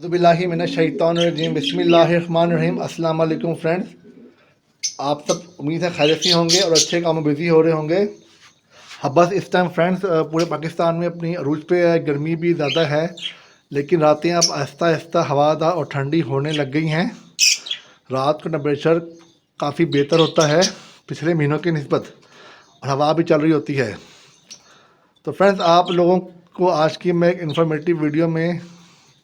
बिस्मिल्लाहिर्रहमानिर्रहीम बिस्मिल्लाहिर्रहमानिर्रहीम। अस्सलाम वालेकुम फ्रेंड्स, आप सब उम्मीद है खैरियत से होंगे और अच्छे काम में बिज़ी हो रहे होंगे। हाँ, बस इस टाइम फ्रेंड्स पूरे पाकिस्तान में अपनी अरूज पे है, गर्मी भी ज़्यादा है, लेकिन रातें अब आहिस्ता आहिस्ता हवादार और ठंडी होने लग गई हैं। रात का टेम्परेचर काफ़ी बेहतर होता है पिछले महीनों की निस्बत, और हवा भी चल रही होती है। तो फ्रेंड्स, आप लोगों को आज की मैं एक इन्फॉर्मेटिव वीडियो में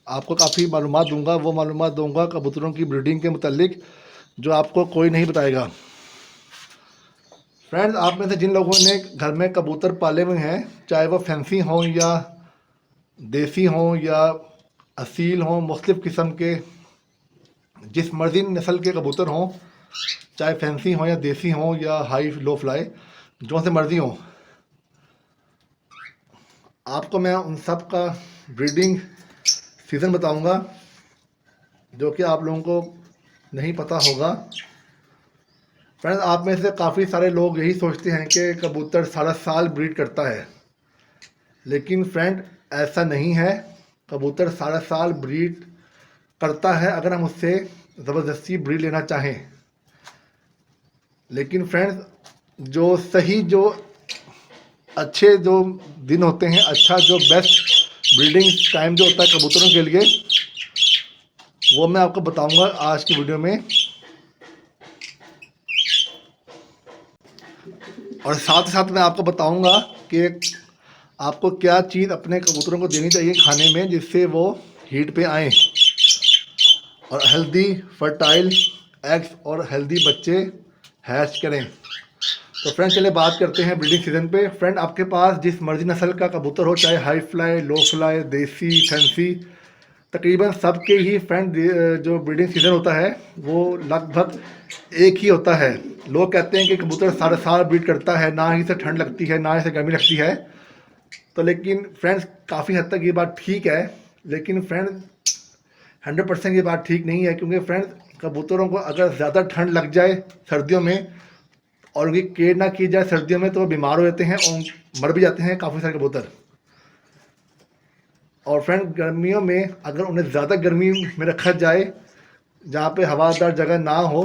आपको काफ़ी मालूमात दूंगा। वो मालूमात दूंगा कबूतरों की ब्रीडिंग के मुतालिक जो आपको कोई नहीं बताएगा। फ्रेंड्स, आप में से जिन लोगों ने घर में कबूतर पाले हुए हैं, चाहे वो फैंसी हों या देसी हों या असील हों, मुख्तलिफ़ किस्म के जिस मर्जी नस्ल के कबूतर हों, चाहे फैंसी हों या देसी हों या हाई लो फ्लाई, जो से मर्जी हों, आपको मैं उन सब का ब्रीडिंग सीज़न बताऊंगा जो कि आप लोगों को नहीं पता होगा। फ्रेंड्स, आप में से काफ़ी सारे लोग यही सोचते हैं कि कबूतर सारा साल ब्रीड करता है, लेकिन फ्रेंड ऐसा नहीं है। कबूतर सारा साल ब्रीड करता है अगर हम उससे ज़बरदस्ती ब्रीड लेना चाहें। लेकिन फ्रेंड्स, जो सही जो अच्छे जो दिन होते हैं, अच्छा जो बेस्ट ब्रीडिंग टाइम जो होता है कबूतरों के लिए, वो मैं आपको बताऊंगा आज की वीडियो में। और साथ ही साथ मैं आपको बताऊंगा कि आपको क्या चीज़ अपने कबूतरों को देनी चाहिए खाने में जिससे वो हीट पे आएँ और हेल्दी फर्टाइल एग्स और हेल्दी बच्चे हैच करें। तो फ्रेंड, चलिए बात करते हैं ब्रीडिंग सीज़न पे। फ्रेंड, आपके पास जिस मर्जी नस्ल का कबूतर हो, चाहे हाई फ्लाई, लो फ्लाई, देसी, फैंसी, तकरीबन सबके ही फ्रेंड जो ब्रीडिंग सीज़न होता है वो लगभग एक ही होता है। लोग कहते हैं कि कबूतर सारा साल ब्रीड करता है, ना ही से ठंड लगती है ना ही से गर्मी लगती है। तो लेकिन फ्रेंड्स, काफ़ी हद तक ये बात ठीक है, लेकिन फ्रेंड्स 100% ये बात ठीक नहीं है, क्योंकि फ्रेंड्स कबूतरों को अगर ज़्यादा ठंड लग जाए सर्दियों में और उनकी केयर ना की जाए सर्दियों में, तो वो बीमार हो जाते हैं और मर भी जाते हैं काफ़ी सारे कबूतर। और फ्रेंड, गर्मियों में अगर उन्हें ज़्यादा गर्मी में रखा जाए जहाँ पे हवादार जगह ना हो,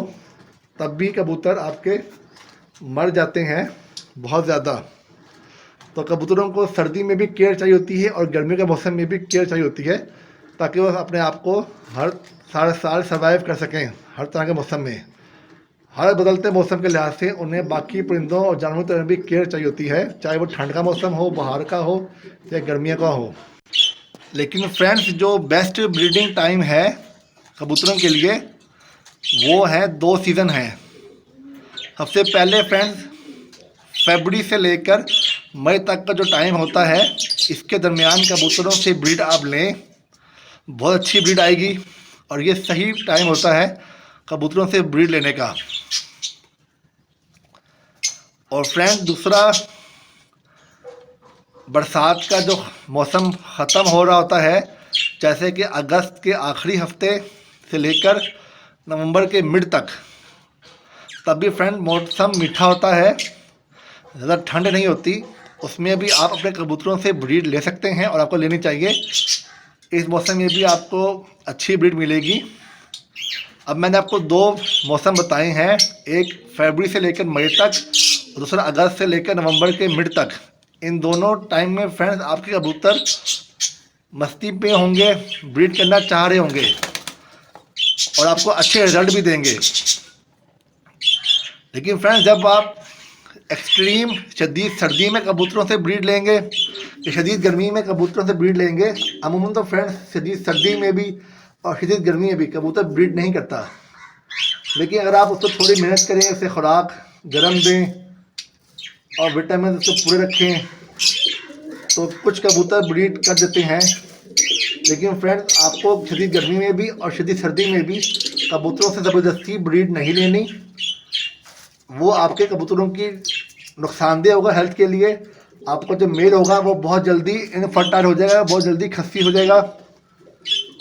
तब भी कबूतर आपके मर जाते हैं बहुत ज़्यादा। तो कबूतरों को सर्दी में भी केयर चाहिए होती है और गर्मियों के मौसम में भी केयर चाहिए होती है, ताकि वो अपने आप को हर सारा साल सर्वाइव कर सकें हर तरह के मौसम में। हर बदलते मौसम के लिहाज से उन्हें बाकी परिंदों और जानवरों की तरह भी केयर चाहिए होती है, चाहे वो ठंड का मौसम हो, बाहर का हो या गर्मियों का हो। लेकिन फ्रेंड्स, जो बेस्ट ब्रीडिंग टाइम है कबूतरों के लिए वो है 2 सीज़न है। सबसे पहले फ्रेंड्स, फरवरी से लेकर मई तक का जो टाइम होता है, इसके दरमियान कबूतरों से ब्रीड आप लें, बहुत अच्छी ब्रीड आएगी और ये सही टाइम होता है कबूतरों से ब्रीड लेने का। और फ्रेंड, दूसरा, बरसात का जो मौसम ख़त्म हो रहा होता है, जैसे कि अगस्त के आखिरी हफ्ते से लेकर नवंबर के मिड तक, तब भी फ्रेंड मौसम मीठा होता है, ज़्यादा ठंड नहीं होती। उसमें भी आप अपने कबूतरों से ब्रीड ले सकते हैं और आपको लेनी चाहिए। इस मौसम में भी आपको अच्छी ब्रीड मिलेगी। अब मैंने आपको 2 मौसम बताए हैं, एक फरवरी से लेकर मई तक, दूसरा अगस्त से लेकर नवंबर के मिड तक। इन दोनों टाइम में फ्रेंड्स आपके कबूतर मस्ती पे होंगे, ब्रीड करना चाह रहे होंगे और आपको अच्छे रिजल्ट भी देंगे। लेकिन फ्रेंड्स, जब आप एक्सट्रीम शदीद सर्दी में कबूतरों से ब्रीड लेंगे या शदीद गर्मी में कबूतरों से ब्रीड लेंगे, अमूमन तो फ्रेंड्स शदीद सर्दी में भी और शदीद गर्मी में भी कबूतर ब्रीड नहीं करता। लेकिन अगर आप उसको थोड़ी मेहनत करें, उसे खुराक गर्म दें और विटामिन उसको पूरे रखें, तो कुछ कबूतर ब्रीड कर देते हैं। लेकिन फ्रेंड्स, आपको शदीद गर्मी में भी और शदीद सर्दी में भी कबूतरों से ज़बरदस्ती ब्रीड नहीं लेनी। वो आपके कबूतरों की नुकसानदेह होगा हेल्थ के लिए। आपको जो मेल होगा वो बहुत जल्दी इनफर्टाइल हो जाएगा, बहुत जल्दी खस्सी हो जाएगा,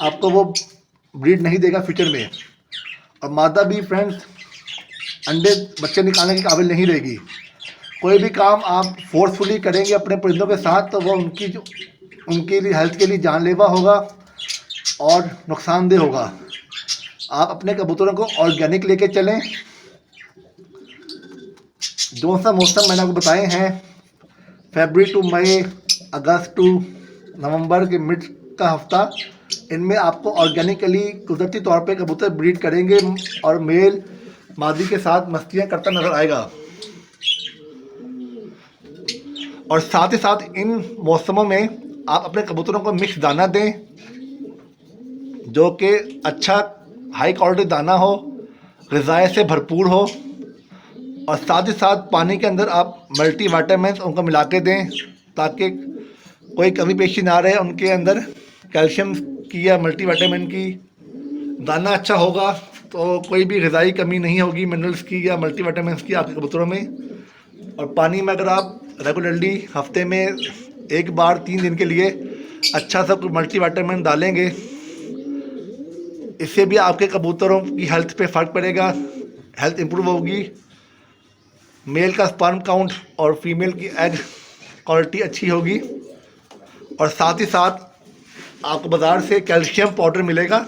आपको वो ब्रीड नहीं देगा फ्यूचर में। और मादा भी फ्रेंड्स अंडे बच्चे निकालने के काबिल नहीं रहेगी। कोई भी काम आप फोर्सफुली करेंगे अपने परिंदों के साथ, तो वो उनकी लिए हेल्थ के लिए जानलेवा होगा और नुकसानदेह होगा। आप अपने कबूतरों को ऑर्गेनिक लेके चलें। जो सा मौसम मैंने आपको बताए हैं, फरवरी टू मई, अगस्त टू नवंबर के मिड का हफ्ता, इनमें आपको ऑर्गेनिकली कुदरती तौर पे कबूतर ब्रीड करेंगे और मेल मादी के साथ मस्तियाँ करता नजर आएगा। और साथ ही साथ इन मौसमों में आप अपने कबूतरों को मिक्स दाना दें, जो कि अच्छा हाई क्वालिटी दाना हो, ग़िज़ाएँ से भरपूर हो। और साथ ही साथ पानी के अंदर आप मल्टी विटामिन्स उनको मिला के दें, ताकि कोई कमी पेशी ना रहे उनके अंदर कैल्शियम की या मल्टी विटामिन की। दाना अच्छा होगा तो कोई भी ग़िज़ाई कमी नहीं होगी मिनरल्स की या मल्टी विटामिन्स की आपके कबूतरों में। और पानी में अगर आप रेगुलरली हफ्ते में एक बार 3 दिन के लिए अच्छा सा मल्टी विटामिन डालेंगे, इससे भी आपके कबूतरों की हेल्थ पे फ़र्क पड़ेगा, हेल्थ इम्प्रूव होगी, मेल का स्पर्म काउंट और फीमेल की एग क्वालिटी अच्छी होगी। और साथ ही साथ आपको बाज़ार से कैल्शियम पाउडर मिलेगा,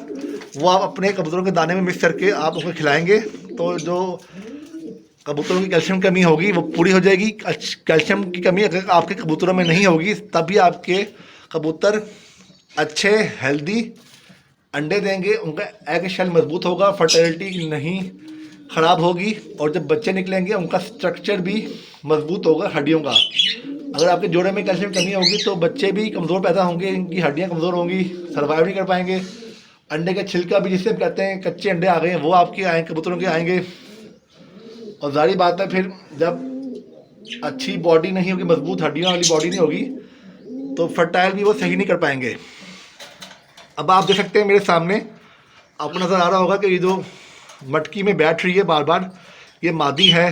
वो आप अपने कबूतरों के दाने में मिक्स करके आप उसको खिलाएंगे तो जो कबूतरों की कैल्शियम कमी होगी वो पूरी हो जाएगी। कैल्शियम की कमी अगर आपके कबूतरों में नहीं होगी, तभी आपके कबूतर अच्छे हेल्दी अंडे देंगे, उनका एग शेल मजबूत होगा, फर्टिलिटी नहीं ख़राब होगी, और जब बच्चे निकलेंगे उनका स्ट्रक्चर भी मजबूत होगा हड्डियों का। अगर आपके जोड़े में कैल्शियम कमी होगी तो बच्चे भी कमज़ोर पैदा होंगे, इनकी हड्डियाँ कमज़ोर होंगी, सर्वाइव नहीं कर पाएंगे। अंडे का छिलका भी, जिसे हम कहते हैं कच्चे अंडे आ गए हैं, वो आपके आए कबूतरों के आएंगे। और जारी बात है, फिर जब अच्छी बॉडी नहीं होगी, मजबूत हड्डियों वाली बॉडी नहीं होगी, तो फर्टाइल भी वो सही नहीं कर पाएंगे। अब आप देख सकते हैं मेरे सामने, आपको नज़र आ रहा होगा कि ये जो मटकी में बैठ रही है बार बार, ये मादी है।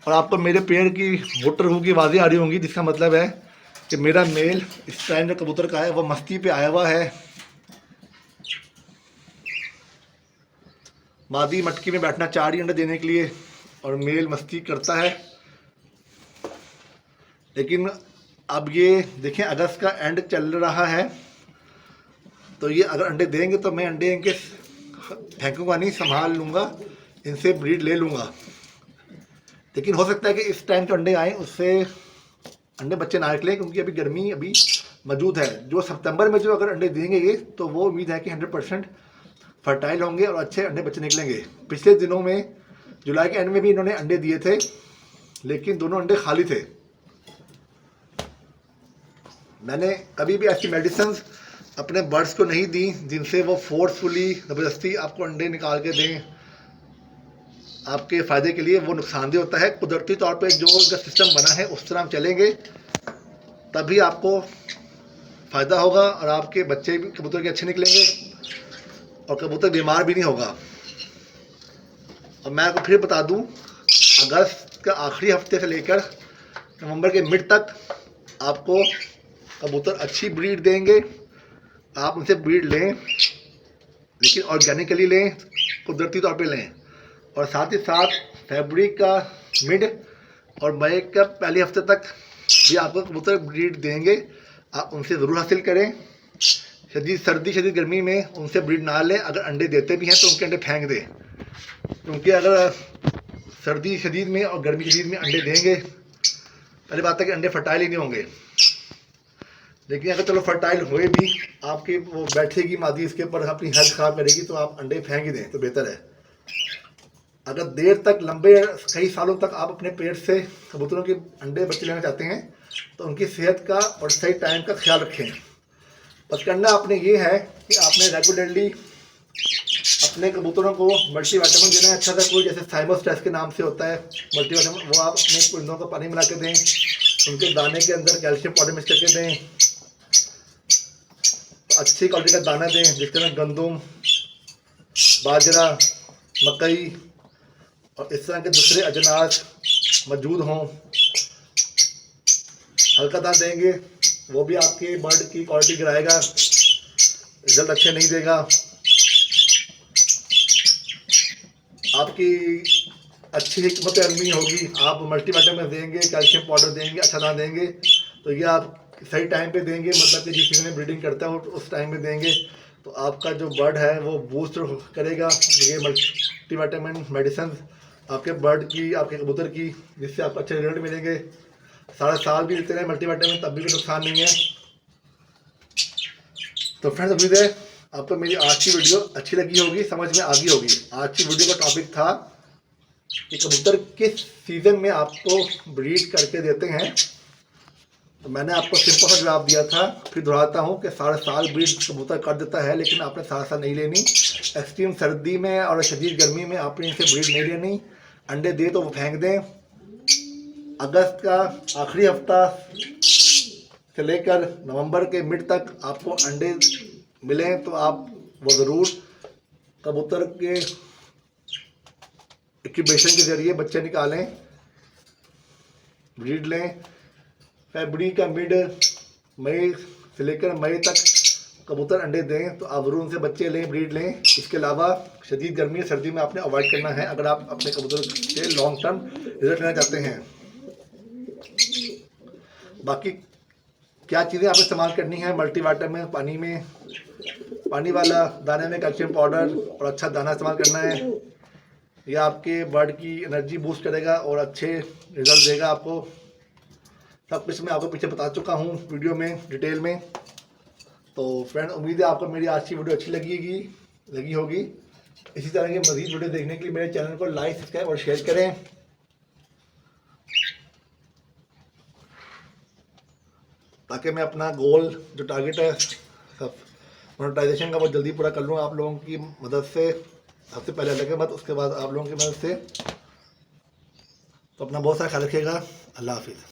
और आपको मेरे पेड़ की वुटर हु की आवाज़ें आ रही होंगी, जिसका मतलब है कि मेरा मेल इस टाइम जो कबूतर का है वो मस्ती पे आया हुआ है। मादी मटकी में बैठना चाह रही है अंडे देने के लिए, और मेल मस्ती करता है। लेकिन अब ये देखें, अगस्त का एंड चल रहा है, तो ये अगर अंडे देंगे तो मैं अंडे इनके फेंकूंगा नहीं, संभाल लूँगा, इनसे ब्रीड ले लूँगा। लेकिन हो सकता है कि इस टाइम जो अंडे आए उससे अंडे बच्चे ना निकलें, क्योंकि अभी गर्मी अभी मौजूद है। जो सितंबर में जो अगर अंडे देंगे ये, तो वो उम्मीद है कि 100% फर्टाइल होंगे और अच्छे अंडे बच्चे निकलेंगे। पिछले दिनों में जुलाई के एंड में भी इन्होंने अंडे दिए थे, लेकिन दोनों अंडे खाली थे। मैंने कभी भी ऐसी मेडिसिन अपने बर्ड्स को नहीं दी जिनसे वो फोर्सफुली ज़बरदस्ती आपको अंडे निकाल के दें आपके फ़ायदे के लिए। वो नुकसानदेह होता है। कुदरती तौर पे जो उनका सिस्टम बना है उस तरह हम चलेंगे, तभी आपको फ़ायदा होगा और आपके बच्चे भी कबूतर के अच्छे निकलेंगे और कबूतर बीमार भी नहीं होगा। और मैं आपको फिर बता दूं, अगस्त का आखिरी हफ्ते से लेकर नवंबर के मिड तक आपको कबूतर अच्छी ब्रीड देंगे। आप उनसे ब्रीड लें, लेकिन ऑर्गेनिकली लें, कुदरती तौर पे लें। और साथ ही साथ फरवरी का मिड और मई का पहले हफ्ते तक भी आपको कबूतर ब्रीड देंगे, आप उनसे ज़रूर हासिल करें। शदीद गर्मी में उनसे ब्रीड ना लें। अगर अंडे देते भी हैं तो उनके अंडे फेंक दें, क्योंकि अगर सर्दी शदीद में और गर्मी शदीद में अंडे देंगे, पहली बात है कि अंडे फर्टाइल ही नहीं होंगे। लेकिन अगर चलो फर्टाइल हुए भी, आपकी वो बैठेगी मादी इसके ऊपर, अपनी हेल्थ ख़राब करेगी, तो आप अंडे फेंक ही दें तो बेहतर है। अगर देर तक, लंबे कई सालों तक आप अपने पेट से कबूतरों के अंडे बच्चे लेना चाहते हैं, तो उनकी सेहत का और सही टाइम का ख्याल रखें। बस करना आपने ये है कि आपने रेगुलरली अपने कबूतरों को मल्टी विटामिन देना है अच्छा सा, कोई जैसे थाइमोस्टेट के नाम से होता है मल्टी विटामिन, वो आप अपने पिंडों का पानी मिला के दें, उनके दाने के अंदर कैल्शियम पाउडर मिक्स करके दें। तो अच्छी क्वालिटी का दाना दें, जिसके अंदर गंदम, बाजरा, मकई और इस तरह के दूसरे अजनास मौजूद हों। हल्का दाना देंगे, वो भी आपके बर्ड की क्वालिटी गिराएगा, रिजल्ट अच्छे नहीं देगा। आपकी अच्छी हिकमत अमली होगी, आप मल्टी विटामिन देंगे, कैल्शियम पाउडर देंगे, अच्छा दाना देंगे, तो ये आप सही टाइम पे देंगे, मतलब कि जिस सीजन में ब्रीडिंग करता है उस टाइम पे देंगे। तो आपका जो बर्ड है वो बूस्ट करेगा ये मल्टीविटामिन मेडिसिन आपके बर्ड की, आपके कबूतर की, जिससे आपको अच्छे रिजल्ट मिलेंगे। सारा साल भी देते रहे मल्टीविटामिन, तब भी कोई नुकसान नहीं है। तो फ्रेंड्स, उम्मीद है आपको मेरी आज की वीडियो अच्छी लगी होगी, समझ में आ गई होगी। आज की वीडियो का टॉपिक था कि कबूतर किस सीज़न में आपको ब्रीड करके देते हैं। तो मैंने आपको सिंपल सा जवाब दिया था, फिर दोहराता हूँ कि सारा साल ब्रीड कबूतर कर देता है, लेकिन आपने सारा साल नहीं लेनी। एक्सट्रीम सर्दी में और शदीद गर्मी में आपने इनसे ब्रीड नहीं लेनी। अंडे दे तो वो फेंक दें। अगस्त का आखिरी हफ्ता से लेकर नवंबर के मिड तक आपको अंडे मिलें तो आप वो ज़रूर कबूतर के इंक्यूबेशन के ज़रिए बच्चे निकालें, ब्रीड लें। फरवरी का मिड मई से लेकर मई तक कबूतर अंडे दें तो आप ज़रूर उनसे बच्चे लें, ब्रीड लें। इसके अलावा शदीद गर्मी सर्दी में आपने अवॉइड करना है अगर आप अपने कबूतर से लॉन्ग टर्म रिजल्ट लेना चाहते हैं। बाकी क्या चीज़ें आपको इस्तेमाल करनी है मल्टीविटामिन पानी में, पानी वाला, दाने में कैल्शियम पाउडर और अच्छा दाना इस्तेमाल करना है। यह आपके बर्ड की एनर्जी बूस्ट करेगा और अच्छे रिजल्ट देगा आपको। सब कुछ मैं आपको पीछे बता चुका हूँ वीडियो में डिटेल में। तो फ्रेंड, उम्मीद है आपको मेरी आज की वीडियो अच्छी लगी होगी। इसी तरह की मज़ीद वीडियो देखने के लिए मेरे चैनल को लाइक, सब्सक्राइब और शेयर करें, ताकि मैं अपना गोल जो टारगेट है सब मोनेटाइजेशन का वो जल्दी पूरा कर लूँ आप लोगों की मदद से। सबसे पहले अलग मत, उसके बाद आप लोगों की मदद से। तो अपना बहुत सारा ख्याल रखिएगा। अल्लाह हाफिज़।